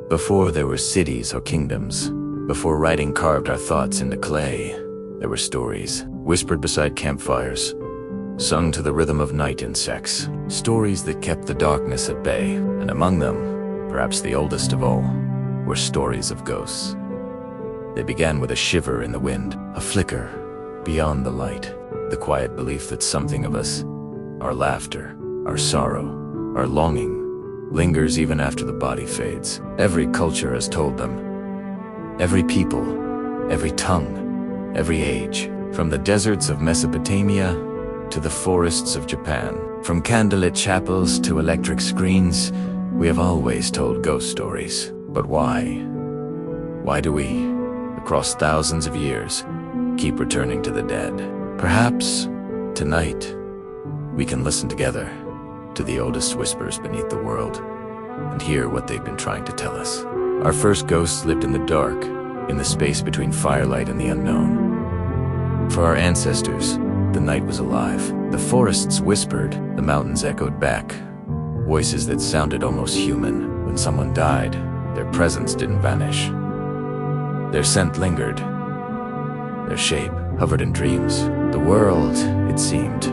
Before there were cities or kingdoms, before writing carved our thoughts into clay, there were stories, whispered beside campfires, sung to the rhythm of night insects, stories that kept the darkness at bay, and among them, perhaps the oldest of all, were stories of ghosts. They began with a shiver in the wind, a flicker beyond the light, the quiet belief that something of us, our laughter, our sorrow, our longing, lingers even after the body fades. Every culture has told them. Every people, every tongue, every age, from the deserts of Mesopotamia to the forests of Japan, from candlelit chapels to electric screens, we have always told ghost stories. But why? Why do we, across thousands of years, keep returning to the dead? Perhaps, tonight, we can listen together to the oldest whispers beneath the world and hear what they've been trying to tell us. Our first ghosts lived in the dark, in the space between firelight and the unknown. For our ancestors, the night was alive. The forests whispered, the mountains echoed back, voices that sounded almost human. When someone died, their presence didn't vanish. Their scent lingered. Their shape hovered in dreams. The world, it seemed,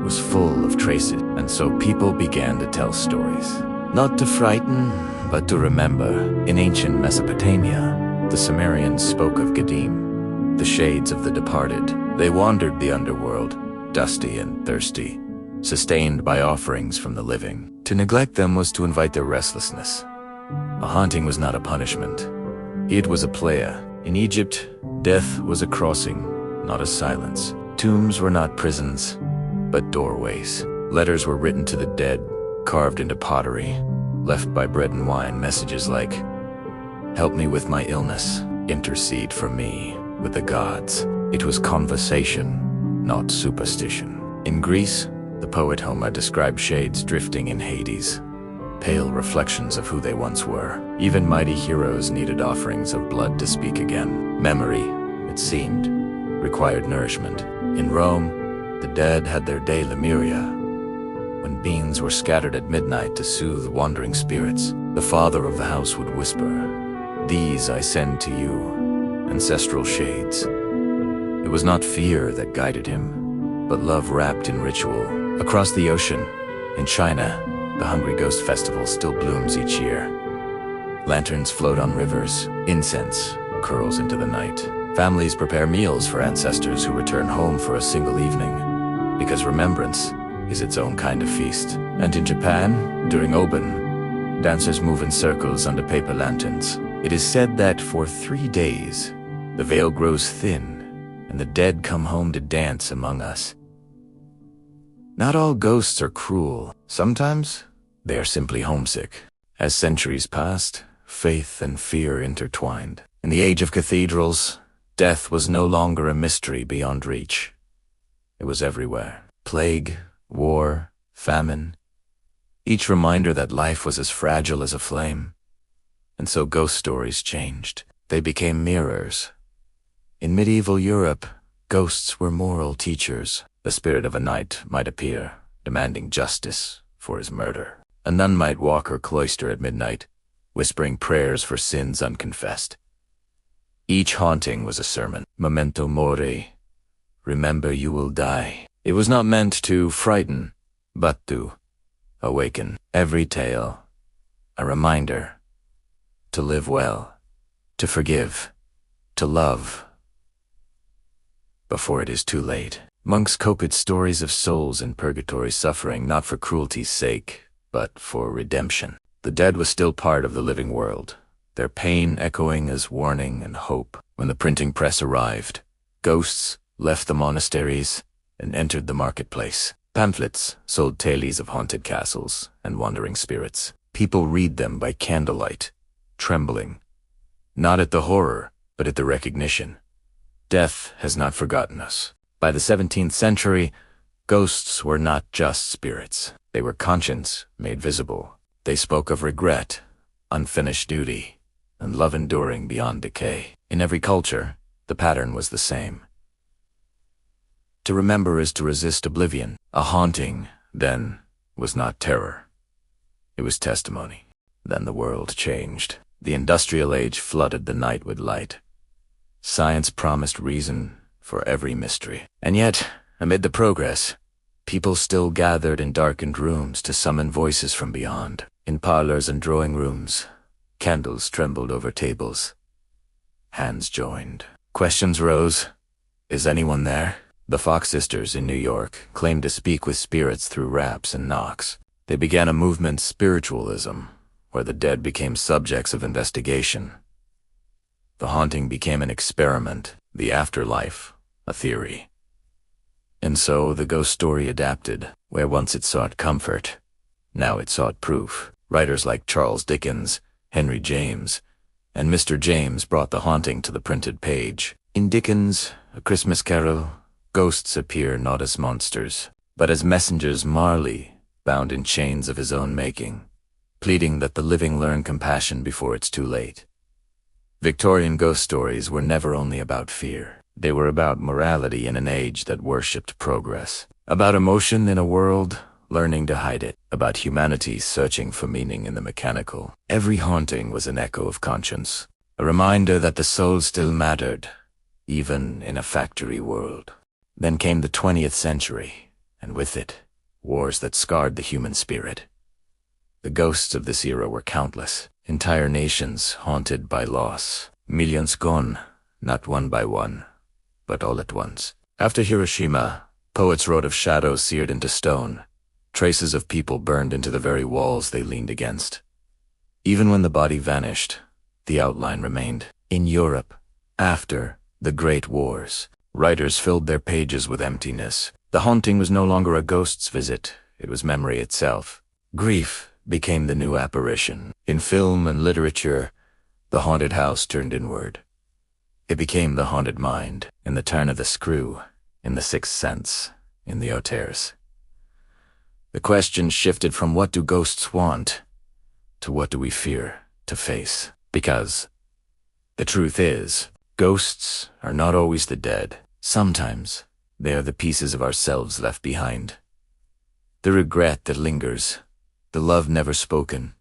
was full of traces, and so people began to tell stories. Not to frighten, but to remember. In ancient Mesopotamia, the Sumerians spoke of Gadim, the shades of the departed. They wandered the underworld, dusty and thirsty, sustained by offerings from the living. To neglect them was to invite their restlessness. A haunting was not a punishment. It was a playa. In Egypt, death was a crossing, not a silence. Tombs were not prisons, but doorways. Letters were written to the dead, carved into pottery, left by bread and wine. Messages like, "Help me with my illness, intercede for me with the gods." It was conversation, not superstition. In Greece, the poet Homer described shades drifting in Hades, pale reflections of who they once were. Even mighty heroes needed offerings of blood to speak again. Memory, it seemed, required nourishment. In Rome, the dead had their day Lemuria, when beans were scattered at midnight to soothe wandering spirits. The father of the house would whisper, "These I send to you, ancestral shades." It was not fear that guided him, but love wrapped in ritual. Across the ocean, in China, the Hungry Ghost Festival still blooms each year. Lanterns float on rivers, incense curls into the night. Families prepare meals for ancestors who return home for a single evening, because remembrance is its own kind of feast. And in Japan, during Obon, dancers move in circles under paper lanterns. It is said that for 3 days, the veil grows thin, and the dead come home to dance among us. Not all ghosts are cruel. Sometimes, they are simply homesick. As centuries passed, faith and fear intertwined. In the age of cathedrals, death was no longer a mystery beyond reach. It was everywhere. Plague, war, famine, each reminder that life was as fragile as a flame. And so ghost stories changed. They became mirrors. In medieval Europe, ghosts were moral teachers. The spirit of a knight might appear, demanding justice for his murder. A nun might walk her cloister at midnight, whispering prayers for sins unconfessed. Each haunting was a sermon. Memento mori. Remember you will die. It was not meant to frighten, but to awaken. Every tale, a reminder to live well, to forgive, to love, before it is too late. Monks coped stories of souls in purgatory suffering not for cruelty's sake, but for redemption. The dead was still part of the living world, their pain echoing as warning and hope. When the printing press arrived, ghosts left the monasteries and entered the marketplace. Pamphlets sold tales of haunted castles and wandering spirits. People read them by candlelight, trembling, not at the horror, but at the recognition. Death has not forgotten us. By the 17th century, ghosts were not just spirits. They were conscience made visible. They spoke of regret, unfinished duty, and love enduring beyond decay. In every culture, the pattern was the same. To remember is to resist oblivion. A haunting, then, was not terror. It was testimony. Then the world changed. The industrial age flooded the night with light. Science promised reason for every mystery. And yet, amid the progress, people still gathered in darkened rooms to summon voices from beyond. In parlors and drawing rooms, candles trembled over tables. Hands joined. Questions rose. Is anyone there? The Fox sisters in New York claimed to speak with spirits through raps and knocks. They began a movement, spiritualism, where the dead became subjects of investigation. The haunting became an experiment, the afterlife, a theory. And so the ghost story adapted. Where once it sought comfort, now it sought proof. Writers like Charles Dickens, Henry James, and Mr. James brought the haunting to the printed page. In Dickens' A Christmas Carol, ghosts appear not as monsters, but as messengers Marley, bound in chains of his own making, pleading that the living learn compassion before it's too late. Victorian ghost stories were never only about fear. They were about morality in an age that worshipped progress, about emotion in a world learning to hide it, about humanity searching for meaning in the mechanical. Every haunting was an echo of conscience, a reminder that the soul still mattered, even in a factory world. Then came the 20th century, and with it, wars that scarred the human spirit. The ghosts of this era were countless, entire nations haunted by loss, millions gone, not one by one, but all at once. After Hiroshima, poets wrote of shadows seared into stone, traces of people burned into the very walls they leaned against. Even when the body vanished, the outline remained. In Europe, after the Great Wars, writers filled their pages with emptiness. The haunting was no longer a ghost's visit, it was memory itself. Grief became the new apparition. In film and literature, the haunted house turned inward. It became the haunted mind, in the turn of the screw, in the sixth sense, in the auteurs. The question shifted from what do ghosts want, to what do we fear to face. Because the truth is, ghosts are not always the dead. Sometimes they are the pieces of ourselves left behind. The regret that lingers, the love never spoken,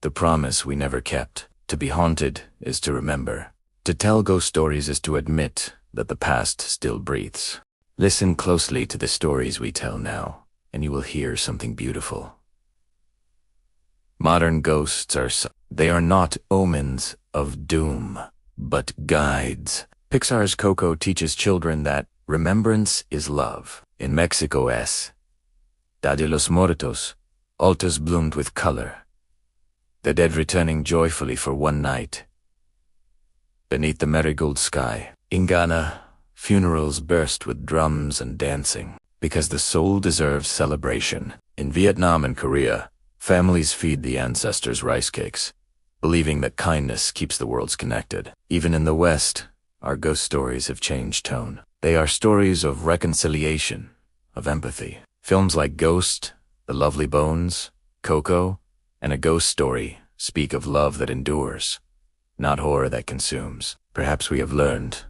the promise we never kept. To be haunted is to remember. To tell ghost stories is to admit that the past still breathes. Listen closely to the stories we tell now, and you will hear something beautiful. Modern ghosts they are not omens of doom, but guides. Pixar's Coco teaches children that remembrance is love. In Mexico's Dia de los Muertos, altars bloomed with color, the dead returning joyfully for one night. Beneath the marigold sky, in Ghana, funerals burst with drums and dancing, because the soul deserves celebration. In Vietnam and Korea, families feed the ancestors rice cakes, believing that kindness keeps the worlds connected. Even in the West, our ghost stories have changed tone. They are stories of reconciliation, of empathy. Films like Ghost, The Lovely Bones, Coco, and A Ghost Story speak of love that endures, not horror that consumes. Perhaps we have learned,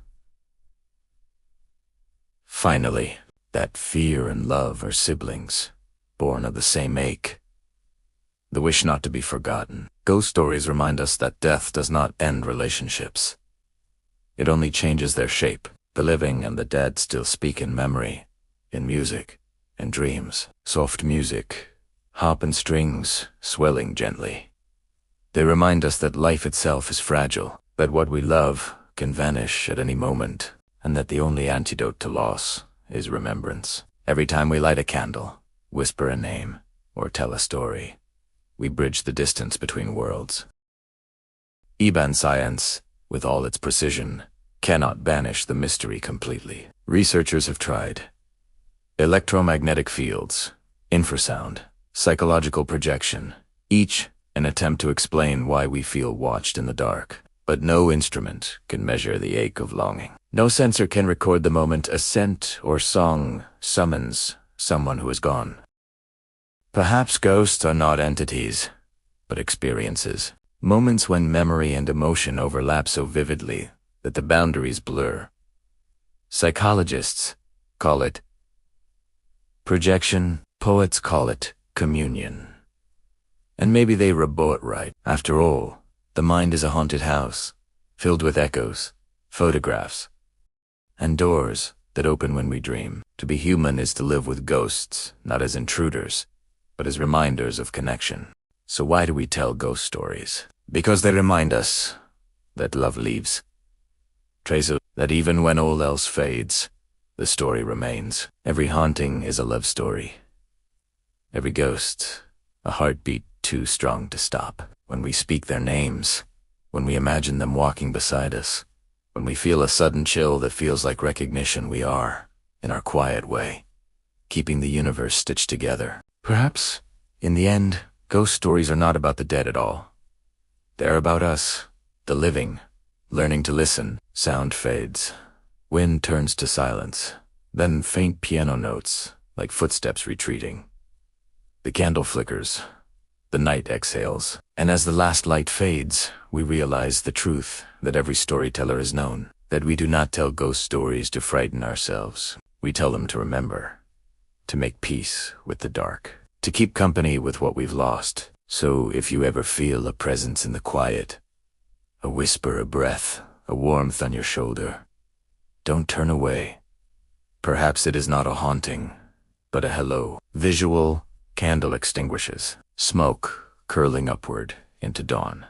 finally, that fear and love are siblings, born of the same ache. The wish not to be forgotten. Ghost stories remind us that death does not end relationships. It only changes their shape. The living and the dead still speak in memory, in music, and dreams. Soft music, harp and strings, swelling gently. They remind us that life itself is fragile, that what we love can vanish at any moment, and that the only antidote to loss is remembrance. Every time we light a candle, whisper a name, or tell a story, we bridge the distance between worlds. Even science, with all its precision, cannot banish the mystery completely. Researchers have tried. Electromagnetic fields, infrasound, psychological projection, each an attempt to explain why we feel watched in the dark. But no instrument can measure the ache of longing. No sensor can record the moment a scent or song summons someone who is gone. Perhaps ghosts are not entities, but experiences. Moments when memory and emotion overlap so vividly that the boundaries blur. Psychologists call it projection, poets call it communion. And maybe they were both right. After all, The mind is a haunted house, filled with echoes, photographs, and doors that open when we dream. To be human is to live with ghosts, not as intruders, but as reminders of connection. So why do we tell ghost stories? Because they remind us that love leaves traces, that even when all else fades, the story remains. Every haunting is a love story. Every ghost, a heartbeat too strong to stop. When we speak their names, when we imagine them walking beside us, when we feel a sudden chill that feels like recognition, we are, in our quiet way, keeping the universe stitched together. Perhaps, in the end, ghost stories are not about the dead at all. They're about us, the living, learning to listen. Sound fades. Wind turns to silence. Then faint piano notes, like footsteps retreating. The candle flickers. The night exhales. And as the last light fades, we realize the truth that every storyteller has known. That we do not tell ghost stories to frighten ourselves. We tell them to remember. To make peace with the dark. To keep company with what we've lost. So if you ever feel a presence in the quiet, a whisper, a breath, a warmth on your shoulder, don't turn away. Perhaps it is not a haunting, but a hello. Visual candle extinguishes. Smoke curling upward into dawn.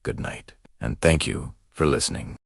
Good night, and thank you for listening.